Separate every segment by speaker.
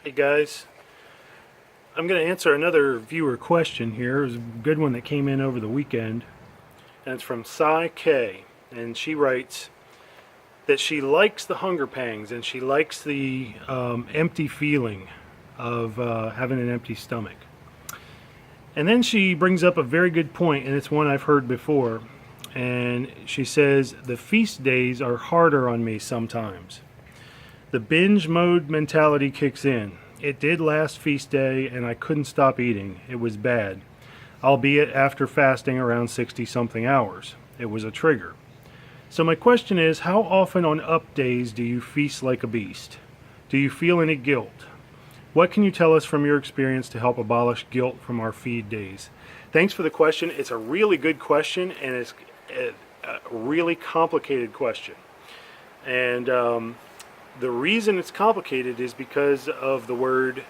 Speaker 1: Hey guys, I'm going to answer another viewer question here. It was a good one that came in over the weekend, and it's from Cy K. And she writes that she likes the hunger pangs and she likes the empty feeling of having an empty stomach. And then she brings up a very good point, and it's one I've heard before. And she says, the feast days are harder on me sometimes. The binge mode mentality kicks in. It did last feast day, and I couldn't stop eating. It was bad, albeit after fasting around 60-something hours. It was a trigger. So my question is, how often on up days do you feast like a beast? Do you feel any guilt? What can you tell us from your experience to help abolish guilt from our feed days? Thanks for the question. It's a really good question, and it's a really complicated question. And the reason it's complicated is because of the word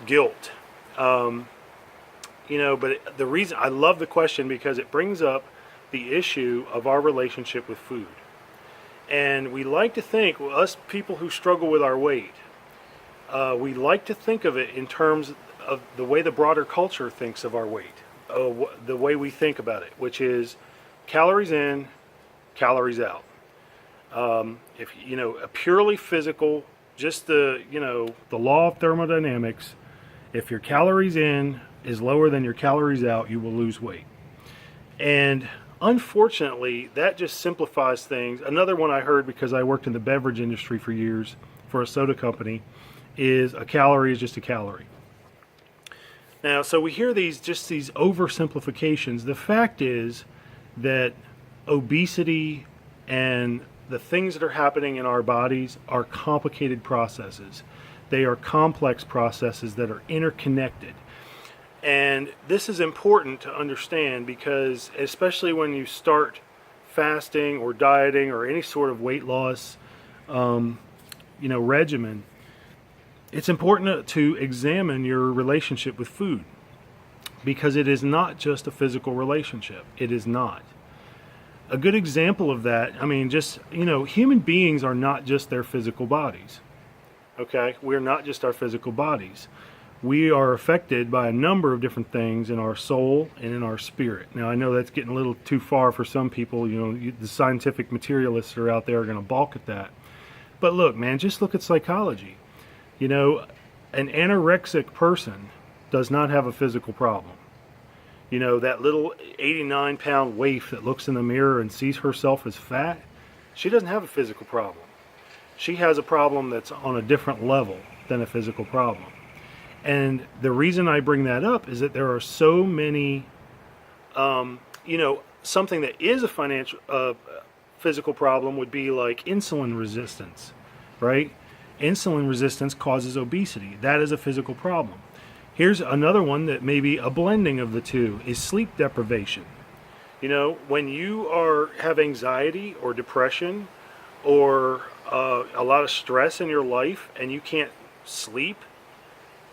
Speaker 1: guilt. But the reason I love the question because it brings up the issue of our relationship with food. And we like to think, well, us people who struggle with our weight, we like to think of it in terms of the way the broader culture thinks of our weight, the way we think about it, which is calories in, calories out. If a purely physical, just the law of thermodynamics, if your calories in is lower than your calories out, you will lose weight. And unfortunately, that just simplifies things. Another one I heard, because I worked in the beverage industry for years for a soda company, is a calorie is just a calorie. Now, so we hear these oversimplifications. The fact is that obesity and the things that are happening in our bodies are complicated processes. They are complex processes that are interconnected. And this is important to understand because, especially when you start fasting or dieting or any sort of weight loss, regimen, it's important to examine your relationship with food, because it is not just a physical relationship. It is not. A good example of that, human beings are not just their physical bodies. Okay? We're not just our physical bodies. We are affected by a number of different things in our soul and in our spirit. Now, I know that's getting a little too far for some people. The scientific materialists are out there are going to balk at that. But look, man, just look at psychology. An anorexic person does not have a physical problem. That little 89-pound waif that looks in the mirror and sees herself as fat, she doesn't have a physical problem. She has a problem that's on a different level than a physical problem. And the reason I bring that up is that there are so many, something that is a physical problem would be like insulin resistance, right? Insulin resistance causes obesity. That is a physical problem. Here's another one that may be a blending of the two, is sleep deprivation. When you have anxiety or depression or a lot of stress in your life and you can't sleep,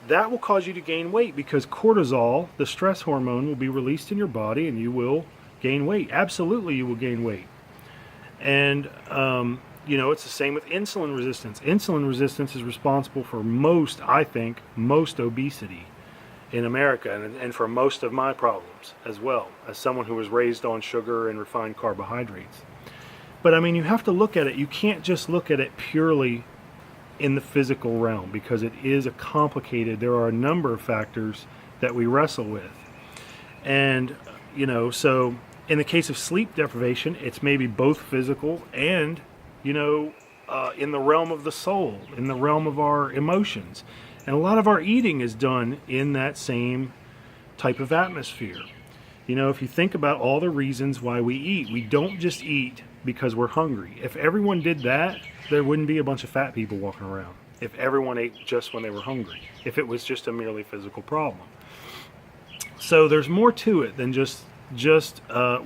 Speaker 1: that will cause you to gain weight because cortisol, the stress hormone, will be released in your body and you will gain weight. Absolutely, you will gain weight. And, it's the same with insulin resistance. Insulin resistance is responsible for most obesity in America and for most of my problems as well, as someone who was raised on sugar and refined carbohydrates. But you have to look at it. You can't just look at it purely in the physical realm because it is there are a number of factors that we wrestle with. And, so in the case of sleep deprivation, it's maybe both physical and, in the realm of the soul, in the realm of our emotions. And a lot of our eating is done in that same type of atmosphere. If you think about all the reasons why we eat, we don't just eat because we're hungry. If everyone did that, there wouldn't be a bunch of fat people walking around. If everyone ate just when they were hungry, if it was just a merely physical problem. So there's more to it than just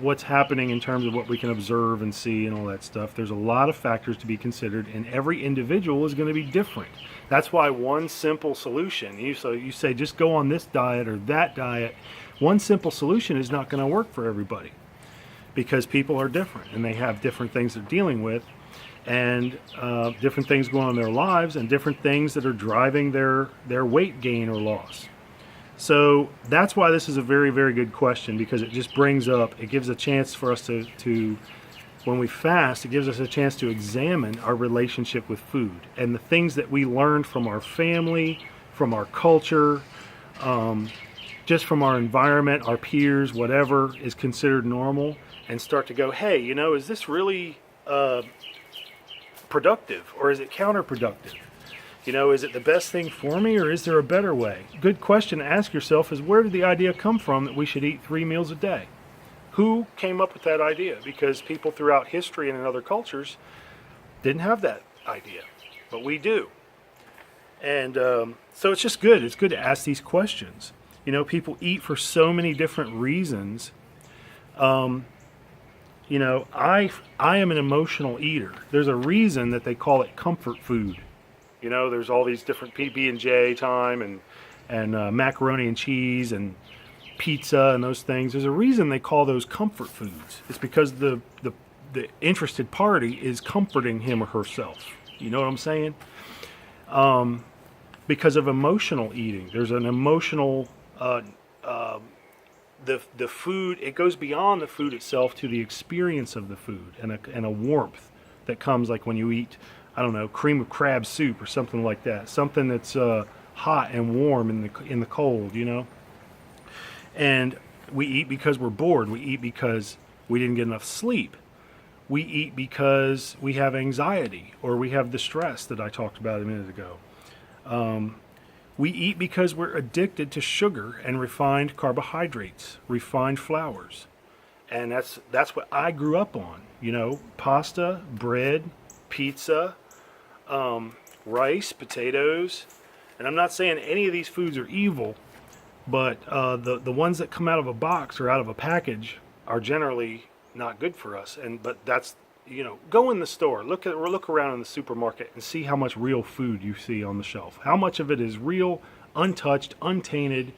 Speaker 1: what's happening in terms of what we can observe and see and all that stuff. There's a lot of factors to be considered, and every individual is going to be different. That's why one simple solution, you say just go on this diet or that diet, one simple solution is not going to work for everybody because people are different and they have different things they're dealing with. and different things going on in their lives, and different things that are driving their weight gain or loss. So that's why this is a very, very good question, because it just brings up, it gives a chance for us to when we fast, it gives us a chance to examine our relationship with food and the things that we learned from our family, from our culture, just from our environment, our peers, whatever is considered normal, and start to go, hey, is this really productive, or is it counterproductive? Is it the best thing for me, or is there a better way? Good question to ask yourself is, where did the idea come from that we should eat 3 meals a day? Who came up with that idea? Because people throughout history and in other cultures didn't have that idea, but we do. And so it's just good. It's good to ask these questions. People eat for so many different reasons. I am an emotional eater. There's a reason that they call it comfort food. There's all these different PB&J time and macaroni and cheese and pizza and those things. There's a reason they call those comfort foods. It's because the interested party is comforting him or herself. You know what I'm saying? Because of emotional eating. There's an emotional the food, it goes beyond the food itself to the experience of the food and a warmth that comes, like when you eat, I don't know, cream of crab soup or something like that. Something that's hot and warm in the cold, And we eat because we're bored. We eat because we didn't get enough sleep. We eat because we have anxiety, or we have the stress that I talked about a minute ago. We eat because we're addicted to sugar and refined carbohydrates, refined flours. And that's what I grew up on. Pasta, bread, pizza, rice, potatoes. And I'm not saying any of these foods are evil, but the ones that come out of a box or out of a package are generally not good for us. But that's, go in the store, look around in the supermarket and see how much real food you see on the shelf. How much of it is real, untouched, untainted,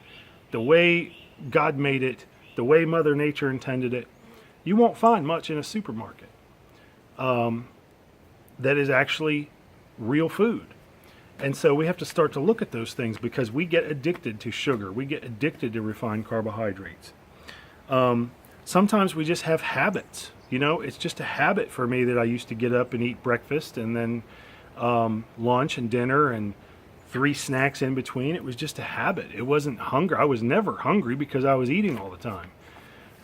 Speaker 1: the way God made it, the way Mother Nature intended it. You won't find much in a supermarket that is actually real food. And so we have to start to look at those things, because we get addicted to sugar. We get addicted to refined carbohydrates. Sometimes we just have habits. It's just a habit for me that I used to get up and eat breakfast and then lunch and dinner and 3 snacks in between. It was just a habit. It wasn't hunger. I was never hungry because I was eating all the time.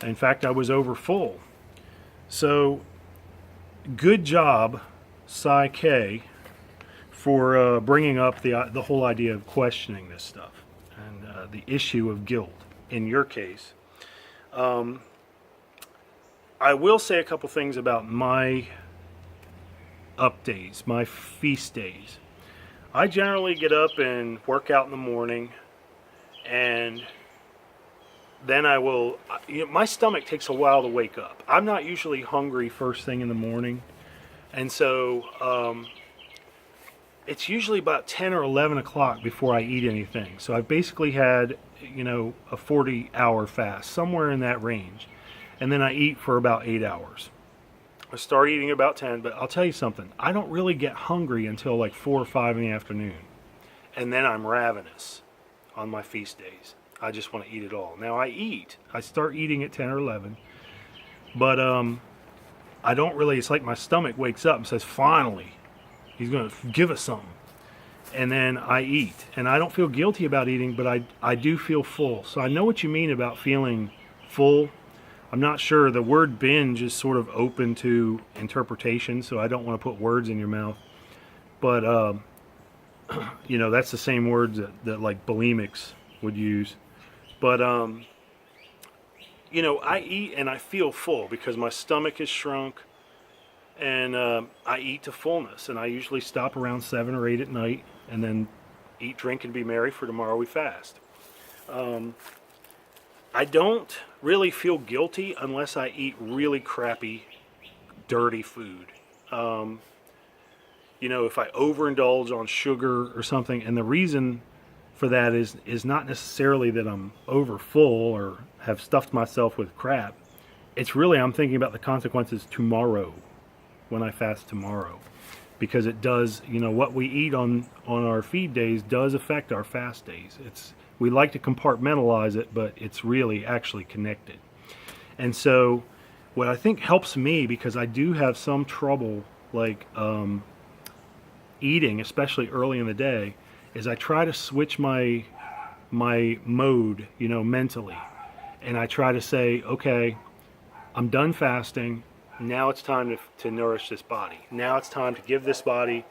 Speaker 1: In fact, I was over full. So good job, Psy K, for bringing up the whole idea of questioning this stuff and the issue of guilt in your case. I will say a couple things about my up days, my feast days. I generally get up and work out in the morning, and then I will, my stomach takes a while to wake up. I'm not usually hungry first thing in the morning, and so it's usually about 10 or 11 o'clock before I eat anything. So I've basically had, a 40-hour fast, somewhere in that range. And then I eat for about 8 hours. I start eating about 10, but I'll tell you something. I don't really get hungry until like 4 or 5 in the afternoon. And then I'm ravenous on my feast days. I just want to eat it all. Now I eat. I start eating at 10 or 11. But I don't really, it's like my stomach wakes up and says, finally, he's going to give us something. And then I eat. And I don't feel guilty about eating, but I do feel full. So I know what you mean about feeling full. I'm not sure. The word binge is sort of open to interpretation, so I don't want to put words in your mouth. But, that's the same words that like bulimics would use. But, I eat and I feel full because my stomach is shrunk, and I eat to fullness. And I usually stop around 7 or 8 at night and then eat, drink, and be merry, for tomorrow we fast. I don't really feel guilty unless I eat really crappy, dirty food. If I overindulge on sugar or something, and the reason for that is not necessarily that I'm over full or have stuffed myself with crap. It's really, I'm thinking about the consequences tomorrow, when I fast tomorrow. because it does, what we eat on our feed days does affect our fast days. We like to compartmentalize it, but it's really actually connected. And so what I think helps me, because I do have some trouble like eating, especially early in the day, is I try to switch my mode, mentally. And I try to say, okay, I'm done fasting. Now it's time to nourish this body. Now it's time to give this body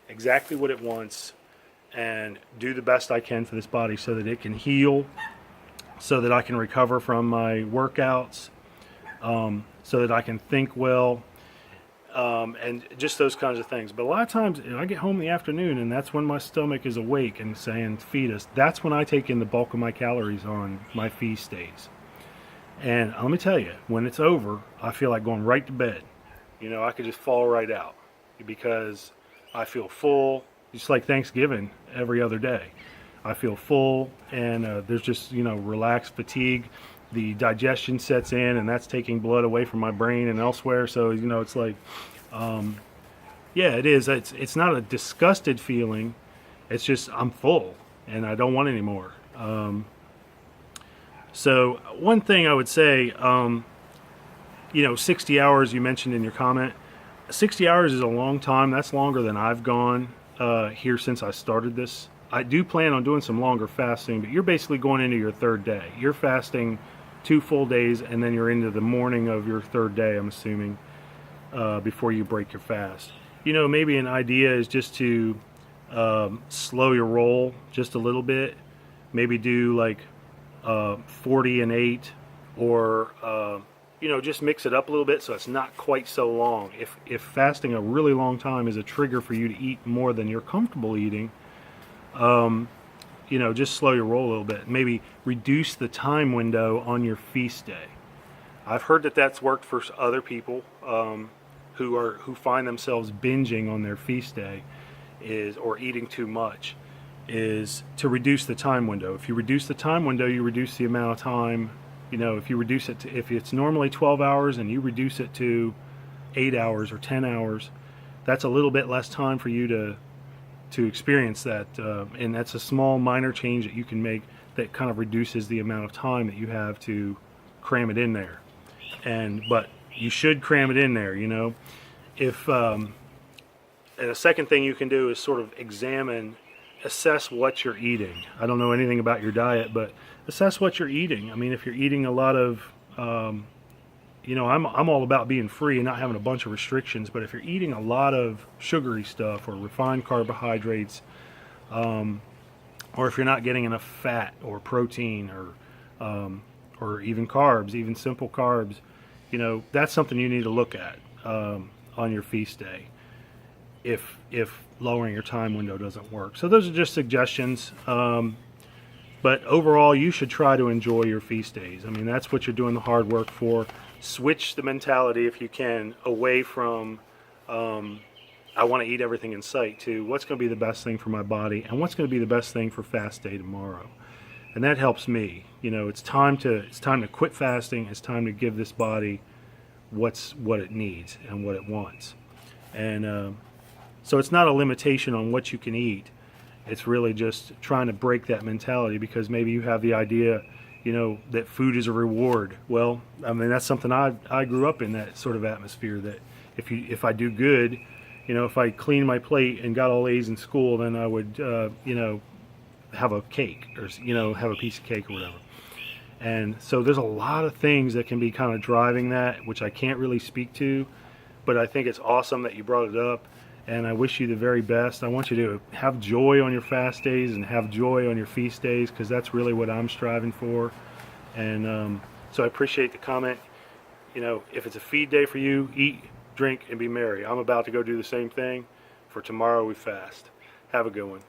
Speaker 1: exactly what it wants and do the best I can for this body so that it can heal, so that I can recover from my workouts, so that I can think well, and just those kinds of things. But a lot of times, I get home in the afternoon, and that's when my stomach is awake and saying, feed us. That's when I take in the bulk of my calories on my feast days. And let me tell you, when it's over, I feel like going right to bed. I could just fall right out because I feel full, just like Thanksgiving every other day. I feel full, and there's just, relaxed fatigue. The digestion sets in, and that's taking blood away from my brain and elsewhere. So, it's like, yeah, it is. It's not a disgusted feeling. It's just I'm full, and I don't want any more. So one thing I would say, 60 hours you mentioned in your comment. 60 hours is a long time. That's longer than I've gone here since I started this. I do plan on doing some longer fasting, but you're basically going into your third day. You're fasting 2 full days, and then you're into the morning of your third day, I'm assuming, before you break your fast. Maybe an idea is just to slow your roll just a little bit. Maybe do like 40 and 8, or just mix it up a little bit so it's not quite so long. If fasting a really long time is a trigger for you to eat more than you're comfortable eating, just slow your roll a little bit. Maybe reduce the time window on your feast day. I've heard that that's worked for other people who find themselves binging on their feast day, or eating too much, is to reduce the time window. If you reduce the time window, you reduce the amount of time. If you reduce it if it's normally 12 hours and you reduce it to 8 hours or 10 hours, that's a little bit less time for you to experience that, and that's a small minor change that you can make that kind of reduces the amount of time that you have to cram it in there. But you should cram it in there. If and a second thing you can do is sort of assess what you're eating. I don't know anything about your diet, but assess what you're eating. I mean, if you're eating a lot of, I'm all about being free and not having a bunch of restrictions, but if you're eating a lot of sugary stuff or refined carbohydrates, or if you're not getting enough fat or protein or even carbs, even simple carbs, that's something you need to look at on your feast day if lowering your time window doesn't work. So those are just suggestions. But overall, you should try to enjoy your feast days. I mean, that's what you're doing the hard work for. Switch the mentality, if you can, away from I want to eat everything in sight, to what's going to be the best thing for my body and what's going to be the best thing for fast day tomorrow. And that helps me. It's time to quit fasting. It's time to give this body what it needs and what it wants. And so it's not a limitation on what you can eat. It's really just trying to break that mentality, because maybe you have the idea, that food is a reward. Well, I mean, that's something I grew up in, that sort of atmosphere, that if I do good, if I clean my plate and got all A's in school, then I would, have a cake, or, have a piece of cake or whatever. And so there's a lot of things that can be kind of driving that, which I can't really speak to, but I think it's awesome that you brought it up. And I wish you the very best. I want you to have joy on your fast days and have joy on your feast days, because that's really what I'm striving for. And so I appreciate the comment. If it's a feed day for you, eat, drink, and be merry. I'm about to go do the same thing. For tomorrow we fast. Have a good one.